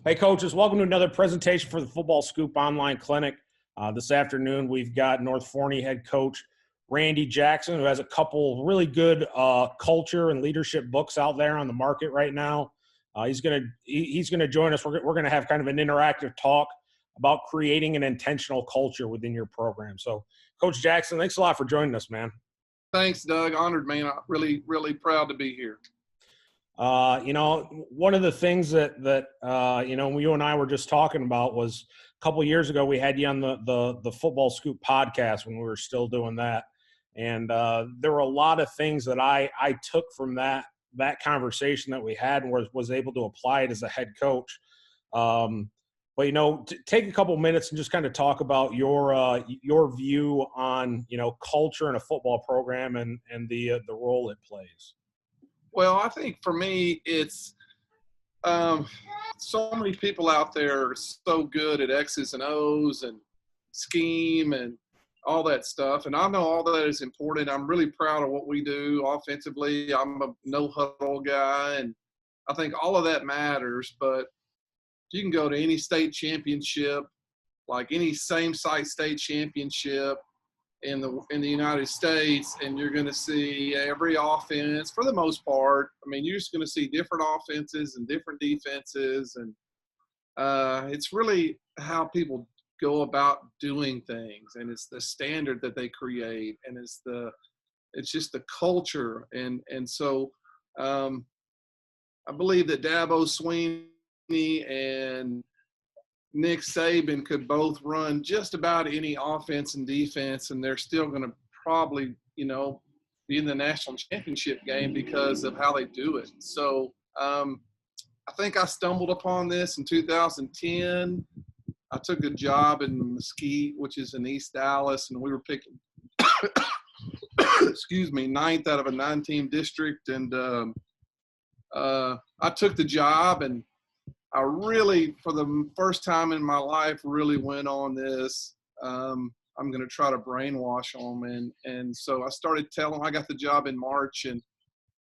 Hey, coaches, welcome to another presentation for the Football Scoop Online Clinic. This afternoon, we've got North Forney head coach Randy Jackson, who has a couple really good culture and leadership books out there on the market right now. He's gonna join us. We're gonna have kind of an interactive talk about creating an intentional culture within your program. So, Coach Jackson, thanks a lot for joining us, man. Thanks, Doug. Honored, man. I'm really, really proud to be here. One of the things that you and I were just talking about was a couple of years ago we had you on the Football Scoop podcast when we were still doing that, and there were a lot of things that I took from that conversation that we had and was able to apply it as a head coach. But take a couple minutes and just kind of talk about your view on culture in a football program and the role it plays. Well, I think for me, it's so many people out there are so good at X's and O's and scheme and all that stuff. And I know all that is important. I'm really proud of what we do offensively. I'm a no huddle guy, and I think all of that matters. But you can go to any state championship, like any same site state championship in the United States, and you're going to see every offense for the most part. I mean, you're just going to see different offenses and different defenses, and it's really how people go about doing things, and it's the standard that they create, and it's just the culture, and so I believe that Dabo Swinney and Nick Saban could both run just about any offense and defense, and they're still going to probably, be in the national championship game because of how they do it. So I think I stumbled upon this in 2010. I took a job in Mesquite, which is in East Dallas, and we were picking, ninth out of a 9-team district. And I took the job, and I really, for the first time in my life, really went on this. I'm going to try to brainwash them. And so I started telling them, I got the job in March, and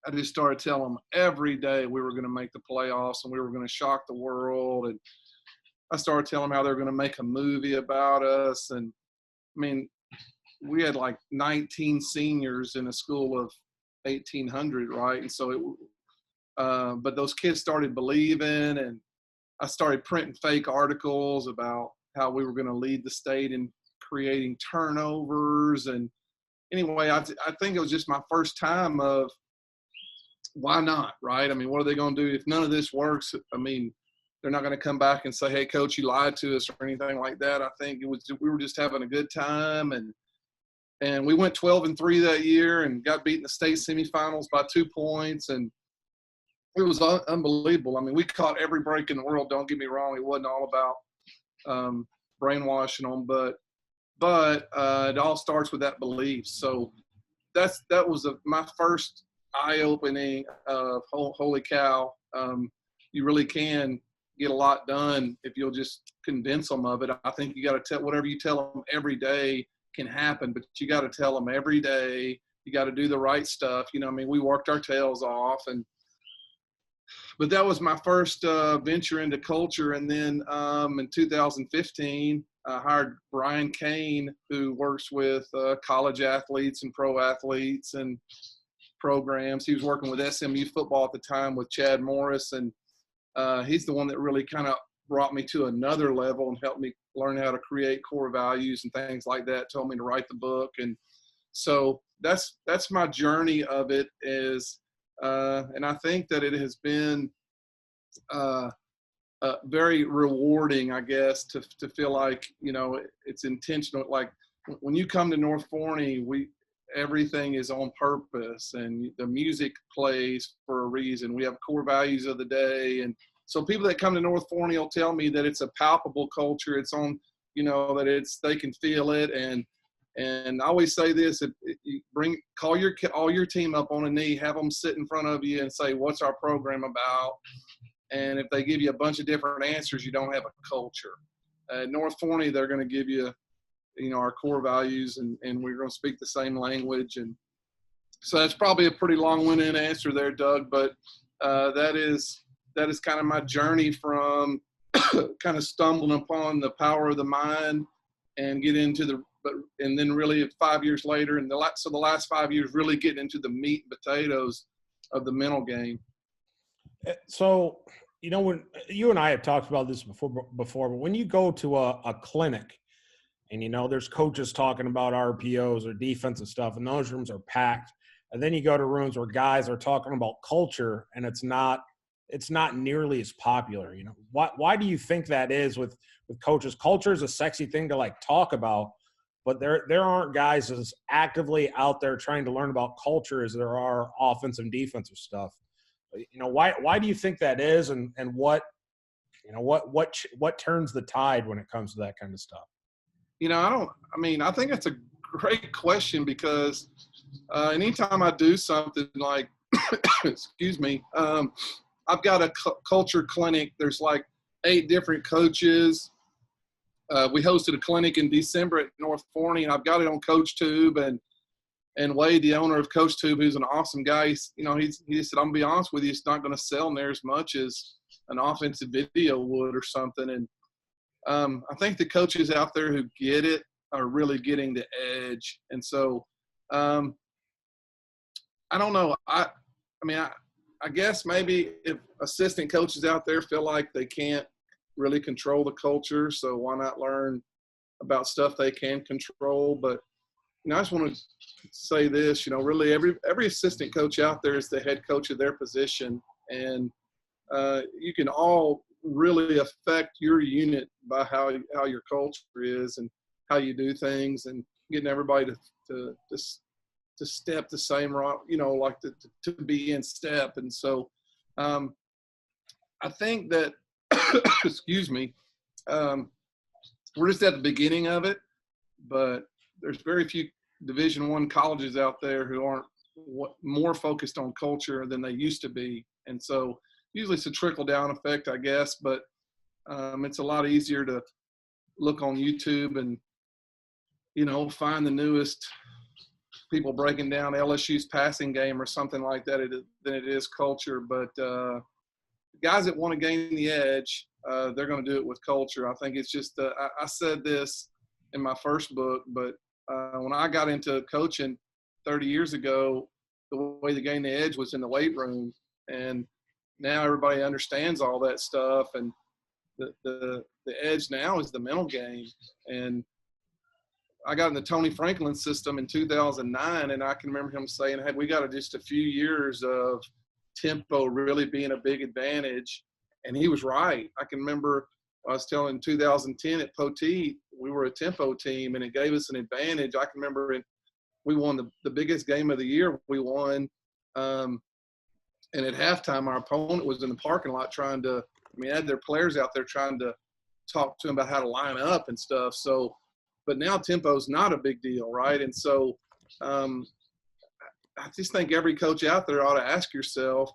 I just started telling them every day we were going to make the playoffs and we were going to shock the world. And I started telling them how they were going to make a movie about us. And I mean, we had like 19 seniors in a school of 1,800, right? And so but those kids started believing, and I started printing fake articles about how we were going to lead the state in creating turnovers. And anyway, I think it was just my first time of why not, right? I mean, what are they going to do if none of this works? I mean, they're not going to come back and say, hey, coach, you lied to us or anything like that. I think we were just having a good time. And we went 12-3 that year and got beat in the state semifinals by 2 points. And it was unbelievable. I mean, we caught every break in the world. Don't get me wrong; it wasn't all about brainwashing them, but it all starts with that belief. So that was my first eye-opening of holy cow. You really can get a lot done if you'll just convince them of it. I think you got to tell whatever you tell them every day can happen, but you got to tell them every day. You got to do the right stuff. I mean, we worked our tails off, but that was my first venture into culture. And then in 2015, I hired Brian Kane, who works with college athletes and pro athletes and programs. He was working with SMU football at the time with Chad Morris. And he's the one that really kind of brought me to another level and helped me learn how to create core values and things like that, told me to write the book. And so that's my journey of it is, and I think that it has been very rewarding, I guess, to feel like, it's intentional. Like when you come to North Forney, everything is on purpose, and the music plays for a reason. We have core values of the day. And so people that come to North Forney will tell me that it's a palpable culture. It's on, that they can feel it. And I always say this: call all your team up on a knee, have them sit in front of you and say, what's our program about? And if they give you a bunch of different answers, you don't have a culture. At North Forney, they're going to give you, our core values, and we're going to speak the same language. And so that's probably a pretty long-winded answer there, Doug, but that is kind of my journey from kind of stumbling upon the power of the mind and get into and then really 5 years later, and the last 5 years really getting into the meat and potatoes of the mental game. So, when you and I have talked about this before, but when you go to a clinic and, there's coaches talking about RPOs or defensive stuff, and those rooms are packed, and then you go to rooms where guys are talking about culture and it's not nearly as popular. Why do you think that is with coaches? Culture is a sexy thing to like talk about, but there aren't guys as actively out there trying to learn about culture as there are offensive and defensive stuff. Why do you think that is, and what turns the tide when it comes to that kind of stuff? I think that's a great question, because anytime I do something like, excuse me, I've got a culture clinic. There's like 8 different coaches. We hosted a clinic in December at North Forney, and I've got it on CoachTube, and Wade, the owner of CoachTube, who's an awesome guy, he said, I'm gonna be honest with you, it's not gonna sell near as much as an offensive video would or something. And I think the coaches out there who get it are really getting the edge. And so I don't know. I guess maybe if assistant coaches out there feel like they can't really control the culture, so why not learn about stuff they can control? But I just want to say this, really every assistant coach out there is the head coach of their position, and you can all really affect your unit by how your culture is and how you do things, and getting everybody to step the same route, like to be in step. And so I think that, excuse me, we're just at the beginning of it, but there's very few Division I colleges out there who aren't more focused on culture than they used to be. And so usually it's a trickle down effect, I guess, but it's a lot easier to look on YouTube and, find the newest people breaking down LSU's passing game or something like that than it is culture. But guys that want to gain the edge, they're going to do it with culture. I think it's just I said this in my first book, but when I got into coaching 30 years ago, the way to gain the edge was in the weight room, and now everybody understands all that stuff. And the edge now is the mental game. And I got in the Tony Franklin system in 2009, and I can remember him saying, hey, we got just a few years of tempo really being a big advantage. And he was right. I can remember I was telling in 2010 at Poteet, we were a tempo team, and it gave us an advantage. I can remember we won the biggest game of the year. We won. And at halftime, our opponent was in the parking lot had their players out there trying to talk to them about how to line up and stuff. So, but now tempo's not a big deal, right? And so I just think every coach out there ought to ask yourself,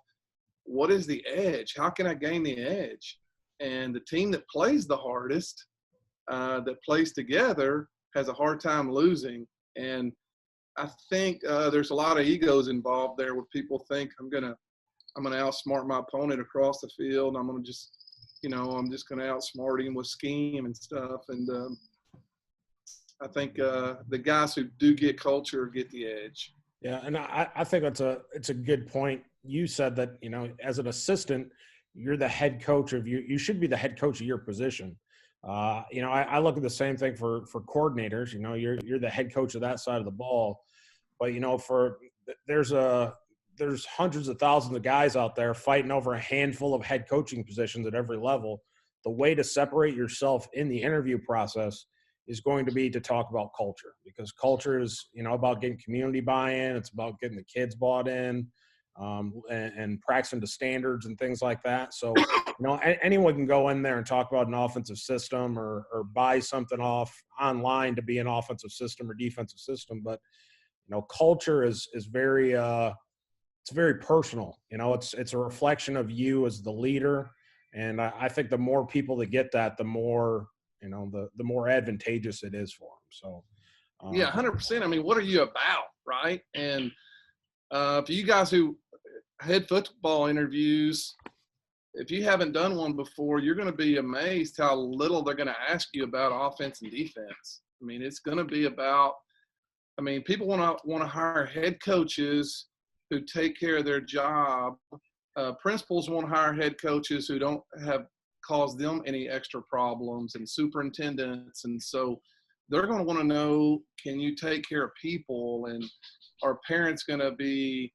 what is the edge? How can I gain the edge? And the team that plays the hardest, that plays together, has a hard time losing. And I think there's a lot of egos involved there, where people think I'm gonna outsmart my opponent across the field. I'm gonna just, I'm just gonna outsmart him with scheme and stuff. And I think the guys who do get culture get the edge. Yeah, and I think it's a good point. You said that, as an assistant, you're the head coach of you should be the head coach of your position. I look at the same thing for coordinators. You're the head coach of that side of the ball. But there's hundreds of thousands of guys out there fighting over a handful of head coaching positions at every level. The way to separate yourself in the interview process is going to be to talk about culture, because culture is, about getting community buy-in. It's about getting the kids bought in, and practicing to standards and things like that. So, anyone can go in there and talk about an offensive system or buy something off online to be an offensive system or defensive system. But, culture is very, it's very personal. It's a reflection of you as the leader. And I think the more people that get that, the more, the more advantageous it is for them. So, yeah, 100%. What are you about, right? And for you guys who head football interviews, if you haven't done one before, you're going to be amazed how little they're going to ask you about offense and defense. I mean, it's going to be about, I mean, people want to hire head coaches who take care of their job. Principals want to hire head coaches who don't have caused them any extra problems, and superintendents. And so they're going to want to know, can you take care of people, and are parents going to be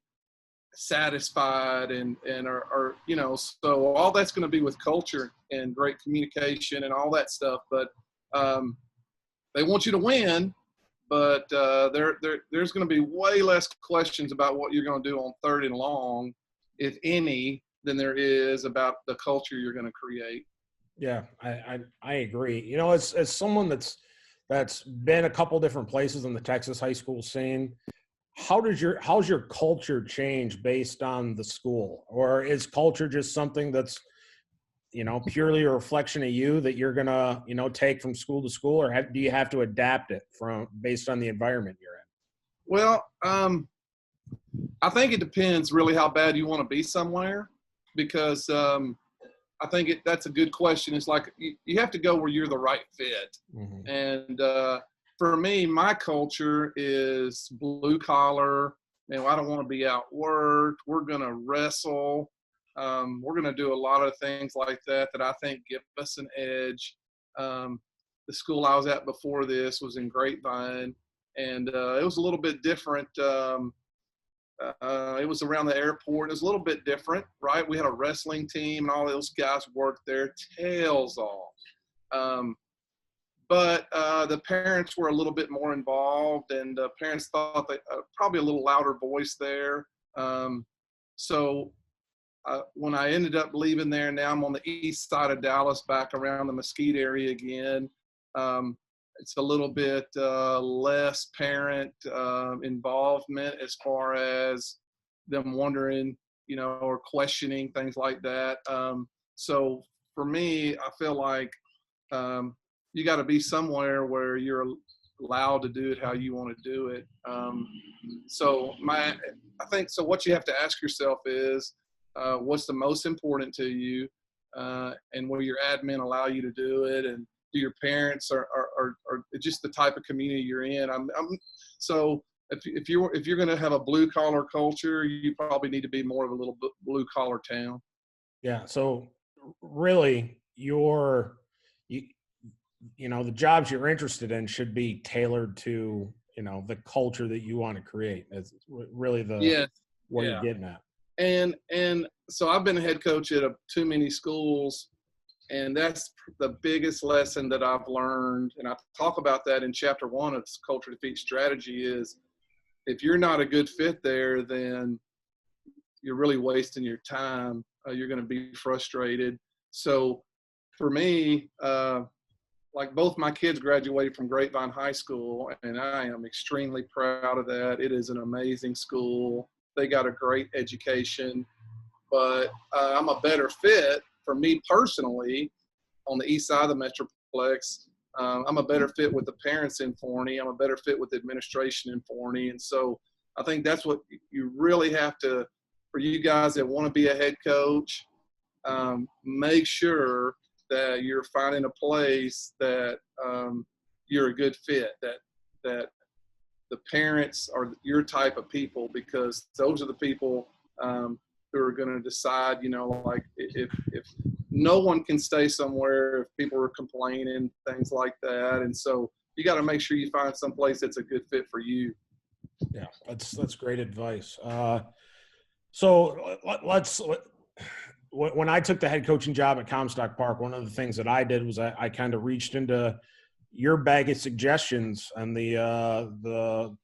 satisfied, and are you know, so all that's going to be with culture and great communication and all that stuff. But they want you to win, but there's going to be way less questions about what you're going to do on 3rd and long, if any, than there is about the culture you're going to create. Yeah, I agree. You know, as someone that's been a couple different places in the Texas high school scene, how's your culture change based on the school? Or is culture just something that's, you know, purely a reflection of you that you're gonna, you know, take from school to school, or do you have to adapt it based on the environment you're in? Well, I think it depends really how bad you want to be somewhere, because I think that's a good question. It's like you have to go where you're the right fit. Mm-hmm. And for me, my culture is blue collar. Man, I don't want to be outworked. We're going to wrestle. We're going to do a lot of things like that I think give us an edge. The school I was at before this was in Grapevine, and it was a little bit different. It was around the airport. It was a little bit different, right? We had a wrestling team, and all those guys worked their tails off. But the parents were a little bit more involved, and parents thought that probably a little louder voice there. So when I ended up leaving there, now I'm on the east side of Dallas, back around the Mesquite area again. It's a little bit less parent involvement as far as them wondering, you know, or questioning things like that. So for me, I feel like you got to be somewhere where you're allowed to do it how you want to do it. I think what you have to ask yourself is, what's the most important to you, and will your admin allow you to do it, and do your parents are just the type of community you're in. So if you're going to have a blue collar culture, you probably need to be more of a little blue collar town. Yeah. So really, you know, the jobs you're interested in should be tailored to, you know, the culture that you want to create. It's really what you're getting at. And so I've been a head coach at too many schools, and that's the biggest lesson that I've learned. And I talk about that in chapter 1 of Culture Defeat Strategy is, if you're not a good fit there, then you're really wasting your time. You're going to be frustrated. So for me, like both my kids graduated from Grapevine High School, and I am extremely proud of that. It is an amazing school. They got a great education, but I'm a better fit for me personally on the east side of the Metroplex. I'm a better fit with the parents in Forney. I'm a better fit with the administration in Forney. And so I think that's what you really have to, for you guys that want to be a head coach, make sure that you're finding a place that you're a good fit, that the parents are your type of people, because those are the people who are going to decide, you know, like if no one can stay somewhere if people are complaining, things like that. And so you got to make sure you find some place that's a good fit for you. Yeah, that's great advice. So when I took the head coaching job at Comstock Park, one of the things that I did was I kind of reached into your bag of suggestions and the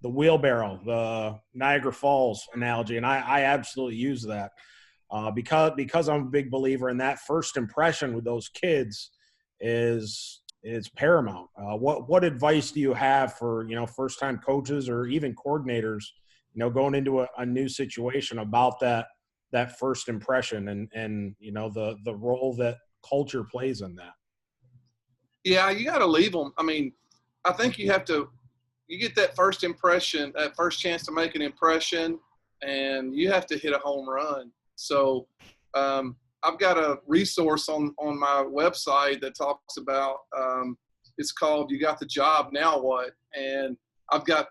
wheelbarrow, the Niagara Falls analogy, and I absolutely use that because I'm a big believer in that first impression with those kids is paramount. What advice do you have for, you know, first time coaches or even coordinators, you know, going into a new situation about that first impression and you know the role that culture plays in that? Yeah, you got to leave them. I mean, I think you get that first impression, that first chance to make an impression, and you have to hit a home run. So I've got a resource on my website that talks about it's called "You Got the Job, Now What?" And I've got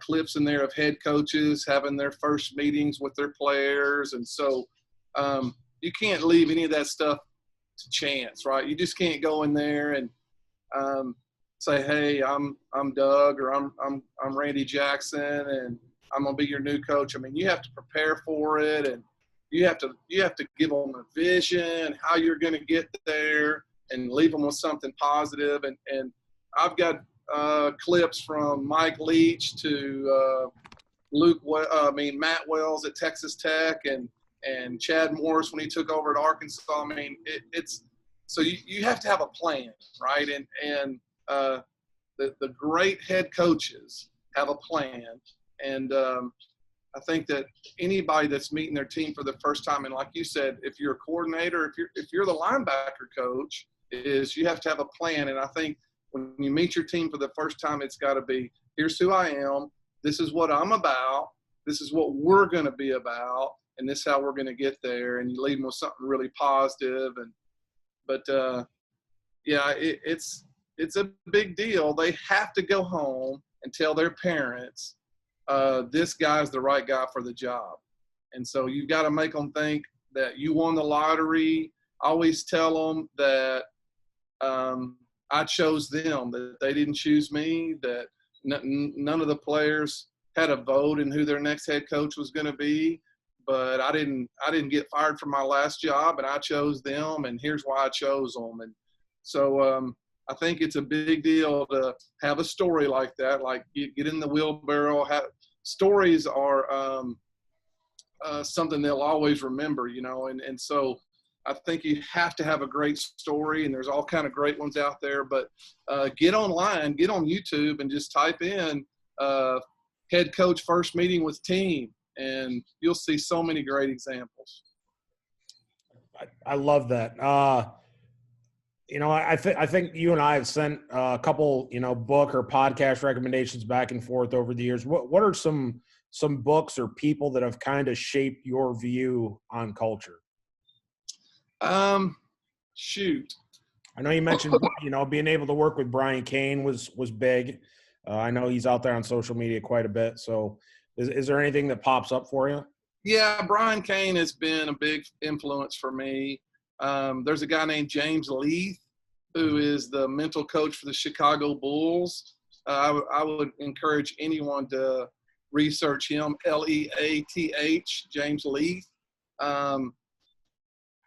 clips in there of head coaches having their first meetings with their players, and so you can't leave any of that stuff to chance, right? You just can't go in there and say, "Hey, I'm Doug," or I'm Randy Jackson, and I'm gonna be your new coach. I mean, you have to prepare for it, and you have to give them a vision, how you're going to get there, and leave them with something positive. And I've got clips from Mike Leach to Matt Wells at Texas Tech, and Chad Morris when he took over at Arkansas. I mean, it's so you have to have a plan, right? And the great head coaches have a plan, and I think that anybody that's meeting their team for the first time, and like you said, if you're a coordinator, if you're the linebacker coach, is you have to have a plan. And I think when you meet your team for the first time, it's got to be, here's who I am, this is what I'm about, this is what we're going to be about, and this is how we're going to get there. And you leave them with something really positive. It's a big deal. They have to go home and tell their parents, this guy's the right guy for the job. And so you've got to make them think that you won the lottery. I always tell them that I chose them, that they didn't choose me, that none of the players had a vote in who their next head coach was going to be. But I didn't get fired from my last job, and I chose them, and here's why I chose them. And so I think it's a big deal to have a story like that, like get in the wheelbarrow. Stories are something they'll always remember, and so I think you have to have a great story, and there's all kind of great ones out there. But get online, get on YouTube, and just type in head coach first meeting with team, and you'll see so many great examples. I love that. I think you and I have sent a couple, book or podcast recommendations back and forth over the years. What are some books or people that have kind of shaped your view on culture? Shoot. I know you mentioned, being able to work with Brian Cain was big. I know he's out there on social media quite a bit. So is there anything that pops up for you? Yeah, Brian Cain has been a big influence for me. There's a guy named James Leith, who is the mental coach for the Chicago Bulls. I would encourage anyone to research him, Leath, James Leith. I'm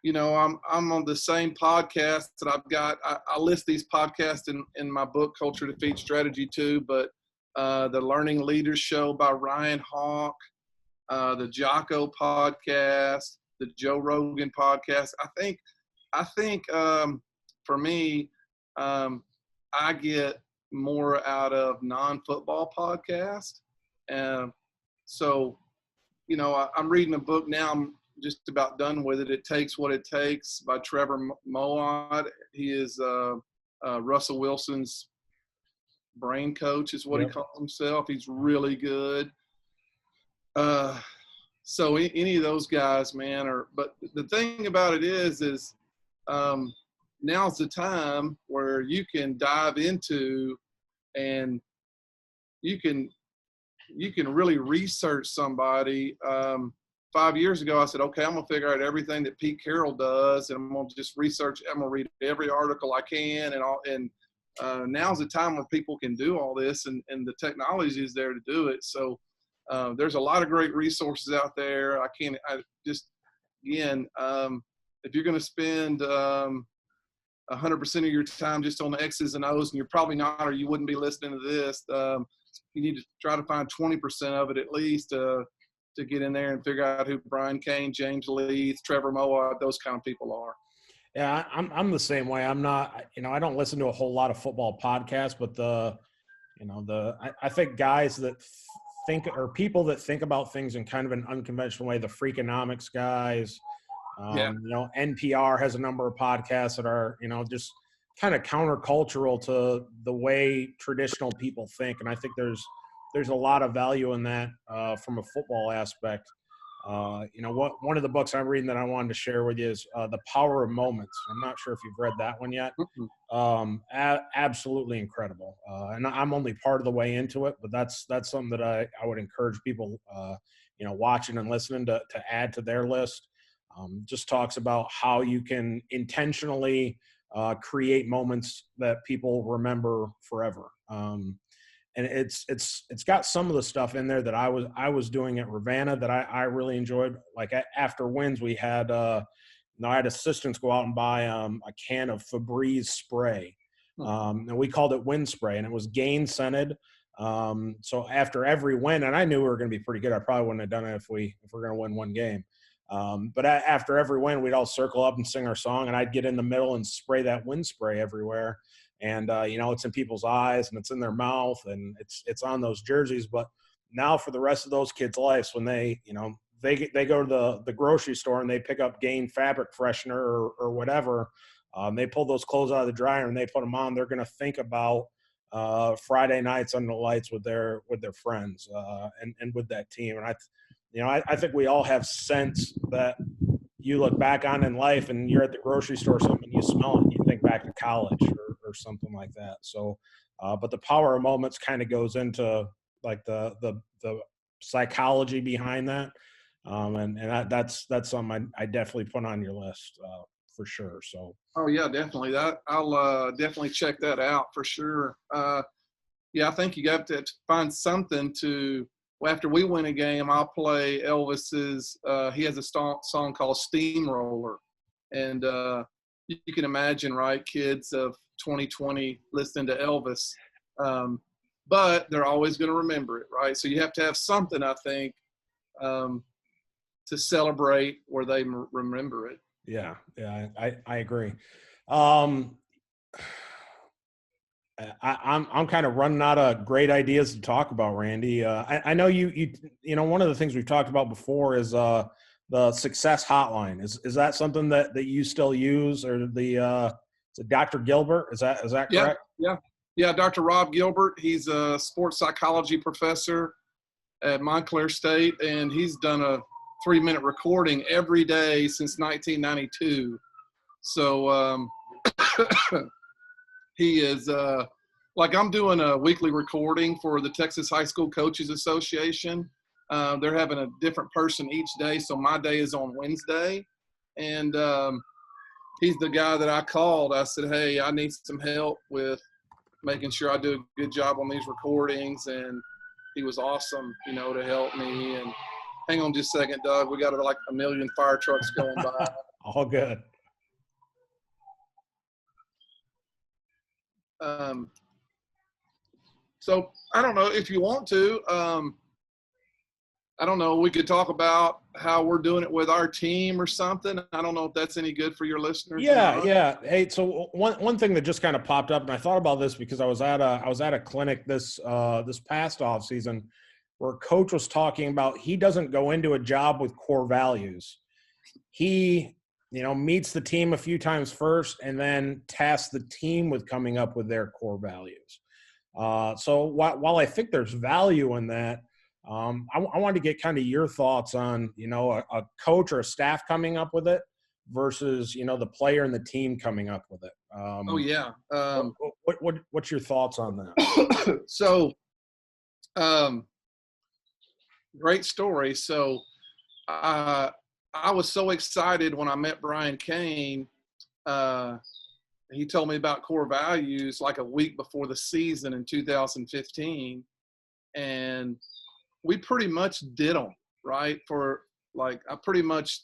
on the same podcast that I've got. I list these podcasts in my book, Culture Defeats Strategy too, but the Learning Leaders Show by Ryan Hawk, the Jocko podcast, the Joe Rogan podcast. I think for me, I get more out of non-football podcasts. So, I'm reading a book now. I'm just about done with it. It Takes What It Takes by Trevor Moawad. He is Russell Wilson's brain coach is what he calls himself. He's really good. So any of those guys, man, but the thing about it is now's the time where you can dive into and you can really research somebody. 5 years ago, I said, okay, I'm going to figure out everything that Pete Carroll does, and I'm going to just research. I'm going to read every article I can, and now's the time where people can do all this, and the technology is there to do it. So there's a lot of great resources out there. If you're going to spend 100% of your time just on the X's and O's, and you're probably not, or you wouldn't be listening to this, you need to try to find 20% of it at least to get in there and figure out who Brian Cain, James Leith, Trevor Moawad, those kind of people are. Yeah, I'm the same way. I'm not, I don't listen to a whole lot of football podcasts, but I think guys that think, or people that think about things in kind of an unconventional way, the Freakonomics guys, NPR has a number of podcasts that are, just kind of countercultural to the way traditional people think. And I think there's a lot of value in that from a football aspect. One of the books I'm reading that I wanted to share with you is The Power of Moments. I'm not sure if you've read that one yet. Absolutely incredible. And I'm only part of the way into it, but that's something that I would encourage people, watching and listening to add to their list. Just talks about how you can intentionally create moments that people remember forever. And it's got some of the stuff in there that I was doing at Ravenna that I really enjoyed. Like after wins, we had I had assistants go out and buy a can of Febreze spray, and we called it Win Spray, and it was gain scented. So after every win, and I knew we were going to be pretty good. I probably wouldn't have done it if we're going to win one game. But after every win, we'd all circle up and sing our song, and I'd get in the middle and spray that wind spray everywhere. And, it's in people's eyes and it's in their mouth and it's on those jerseys. But now for the rest of those kids' lives, when they go to the grocery store and they pick up Gain fabric freshener or whatever, they pull those clothes out of the dryer and they put them on, they're going to think about Friday nights under the lights with their friends and with that team. And I think we all have scents that you look back on in life and you're at the grocery store or something, you smell it and you think back to college or something like that. So, but the power of moments kind of goes into like the psychology behind that. And that's something I definitely put on your list for sure. So. Oh yeah, definitely. That I'll definitely check that out for sure. Yeah, I think you got to find something to. After we win a game, I'll play Elvis's. He has a song called Steamroller, and you can imagine, right? Kids of 2020 listening to Elvis, but they're always going to remember it, right? So you have to have something, I think, to celebrate where they remember it. Yeah, I agree. I'm kind of running out of great ideas to talk about, Randy. I know you one of the things we've talked about before is the success hotline. Is that something that you still use, or is it Dr. Gilbert? Is that correct? Yeah. Dr. Rob Gilbert. He's a sports psychology professor at Montclair State, and he's done a 3-minute recording every day since 1992. So he is like I'm doing a weekly recording for the Texas High School Coaches Association. They're having a different person each day, so my day is on Wednesday. And he's the guy that I called. I said, hey, I need some help with making sure I do a good job on these recordings. And he was awesome, to help me. And hang on just a second, Doug. We got like a million fire trucks going by. All good. So I don't know if you want to, I don't know, we could talk about how we're doing it with our team or something. I don't know if that's any good for your listeners. Yeah. Hey, so one thing that just kind of popped up, and I thought about this because I was at a clinic this past off season where a coach was talking about he doesn't go into a job with core values. He meets the team a few times first and then tasks the team with coming up with their core values. So while I think there's value in that, I wanted to get kind of your thoughts on, a coach or a staff coming up with it versus, the player and the team coming up with it. What's your thoughts on that? So, great story. So, I was so excited when I met Brian Kane. He told me about core values like a week before the season in 2015. And we pretty much did them, right? I pretty much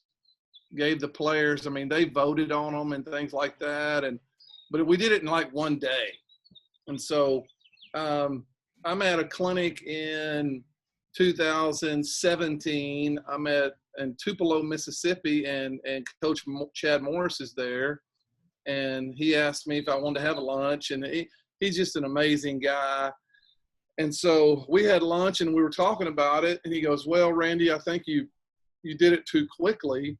gave the players, they voted on them and things like that. But we did it in like one day. And so I'm at a clinic in 2017. I'm in Tupelo, Mississippi, and Coach Chad Morris is there. And he asked me if I wanted to have a lunch, and he's just an amazing guy. And so we had lunch and we were talking about it, and he goes, well, Randy, I think you did it too quickly,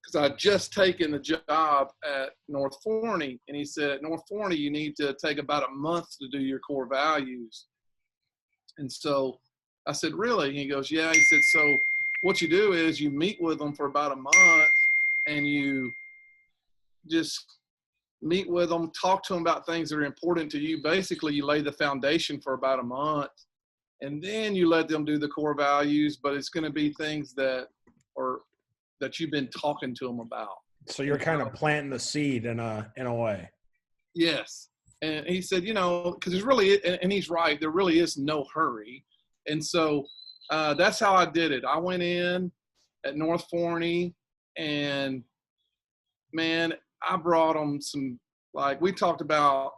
because I'd just taken the job at North Forney. And he said, at North Forney, you need to take about a month to do your core values. And so I said, really? And he goes, yeah. He said, so what you do is you meet with them for about a month, and you just meet with them, talk to them about things that are important to you. Basically, you lay the foundation for about a month, and then you let them do the core values, but it's going to be things that you've been talking to them about. So you're kind of planting the seed in a way. Yes. And he said, because there's really, and he's right, there really is no hurry. And so that's how I did it. I went in at North Forney, and man, I brought them some, like we talked about,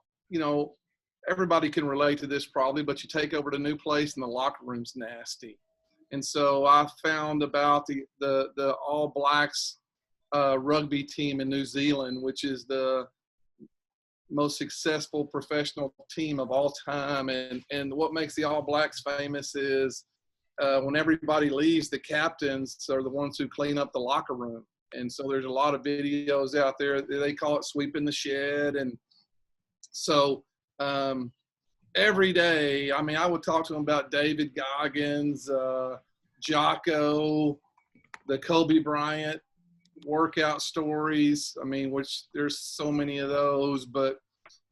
everybody can relate to this probably, but you take over the new place and the locker room's nasty. And so I found about the All Blacks rugby team in New Zealand, which is the most successful professional team of all time. And what makes the All Blacks famous is when everybody leaves, the captains are the ones who clean up the locker room. And so there's a lot of videos out there. They call it sweeping the shed. And so every day, I would talk to them about David Goggins, Jocko, the Kobe Bryant workout stories. Which there's so many of those. But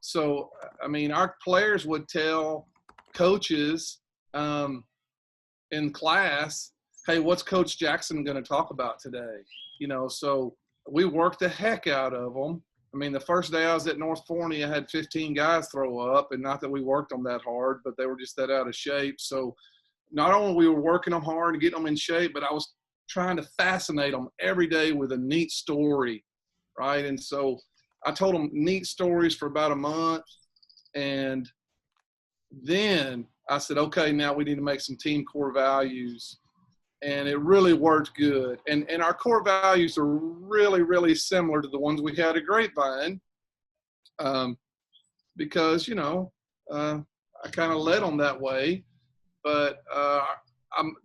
so, our players would tell coaches in class, hey, what's Coach Jackson going to talk about today? So we worked the heck out of them. The first day I was at North Forney, I had 15 guys throw up, and not that we worked them that hard, but they were just that out of shape. So not only we were working them hard and getting them in shape, but I was trying to fascinate them every day with a neat story, right? And so I told them neat stories for about a month, and then I said, okay, now we need to make some team core values. And it really worked good. And our core values are really, really similar to the ones we had at Grapevine, because, I kind of led them that way. But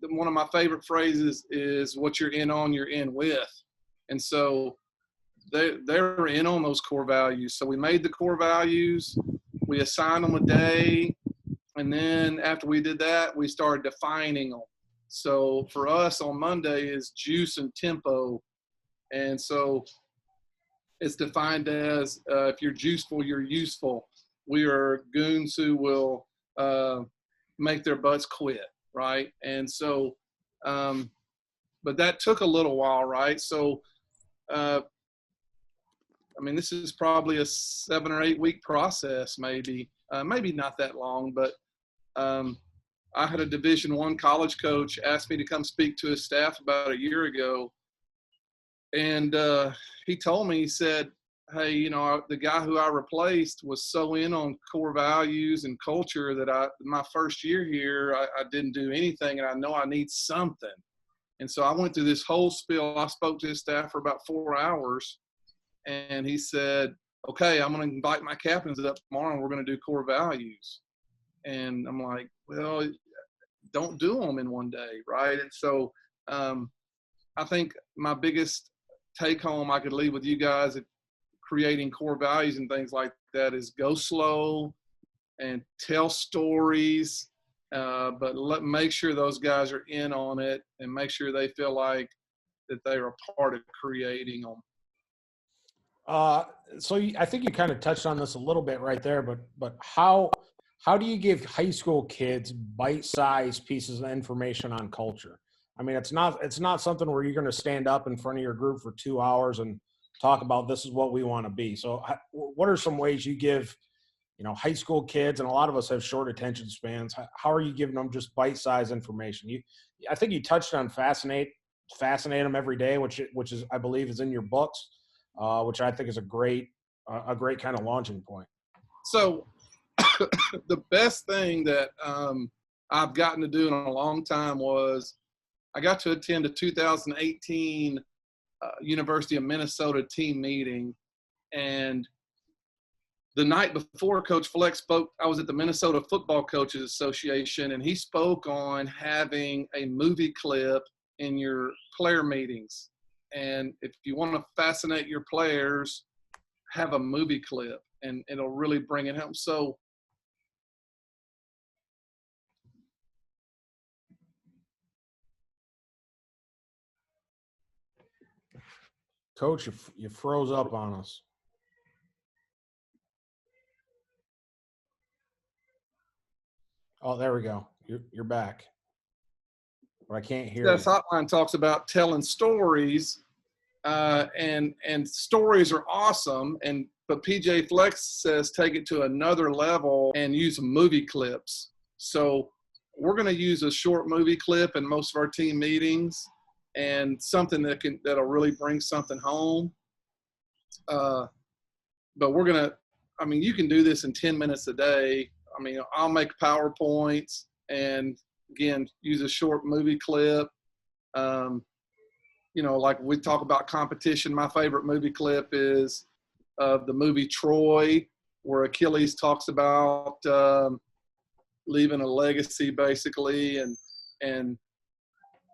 one of my favorite phrases is, what you're in on, you're in with. And so they're in on those core values. So we made the core values, we assigned them a day, and then after we did that, we started defining them. So for us on Monday is juice and tempo. And so it's defined as if you're juiceful, you're useful. We are goons who will make their butts quit, right? And so, but that took a little while, right? So, this is probably a 7 or 8 week process, maybe not that long, but I had a Division I college coach ask me to come speak to his staff about a year ago. And he told me, he said, hey, the guy who I replaced was so in on core values and culture that my first year here, I didn't do anything, and I know I need something. And so I went through this whole spiel. I spoke to his staff for about 4 hours, and he said, okay, I'm going to invite my captains up tomorrow, and we're going to do core values. And I'm like, well, don't do them in one day, right? And so I think my biggest take home I could leave with you guys at creating core values and things like that is go slow and tell stories, but make sure those guys are in on it, and make sure they feel like that they are a part of creating them. So I think you kind of touched on this a little bit right there, but how do you give high school kids bite-sized pieces of information on culture? It's not something where you're going to stand up in front of your group for 2 hours and talk about this is what we want to be. So what are some ways you give, high school kids, and a lot of us have short attention spans, how are you giving them just bite-sized information? I think you touched on fascinate them every day, which is, I believe, is in your books, which I think is a great kind of launching point. So the best thing that I've gotten to do in a long time was I got to attend a 2018 University of Minnesota team meeting. And the night before Coach Fleck spoke, I was at the Minnesota Football Coaches Association, and he spoke on having a movie clip in your player meetings. And if you want to fascinate your players, have a movie clip, and it'll really bring it home. So Coach, you froze up on us. Oh, there we go. You're back. But I can't hear That you. hotline talks about telling stories, and stories are awesome. But PJ Flex says take it to another level and use movie clips. So we're going to use a short movie clip in most of our team meetings, and something that'll really bring something home. But we're going to, I mean, you can do this in 10 minutes a day. I mean, I'll make PowerPoints and, again, use a short movie clip. Like we talk about competition, my favorite movie clip is the movie Troy, where Achilles talks about leaving a legacy, basically, and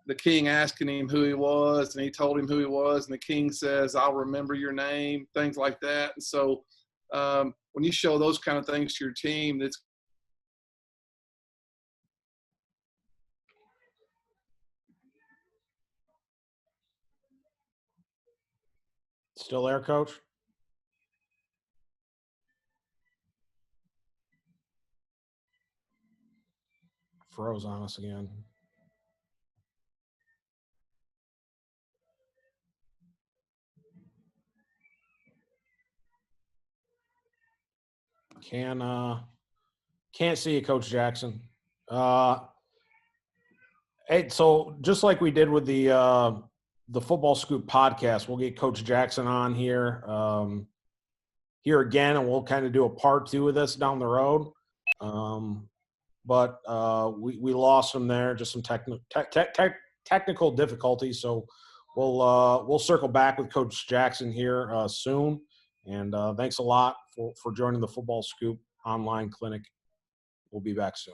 the king asking him who he was, and he told him who he was, and the king says, "I'll remember your name," things like that. And so when you show those kind of things to your team, that's Still there, Coach? Froze on us again. Can't see you, Coach Jackson. Hey, so just like we did with the Football Scoop podcast, we'll get Coach Jackson on here again, and we'll kind of do a part 2 of this down the road. But we lost him there, just some technical difficulties. So we'll circle back with Coach Jackson here soon. And thanks a lot for joining the Football Scoop online clinic. We'll be back soon.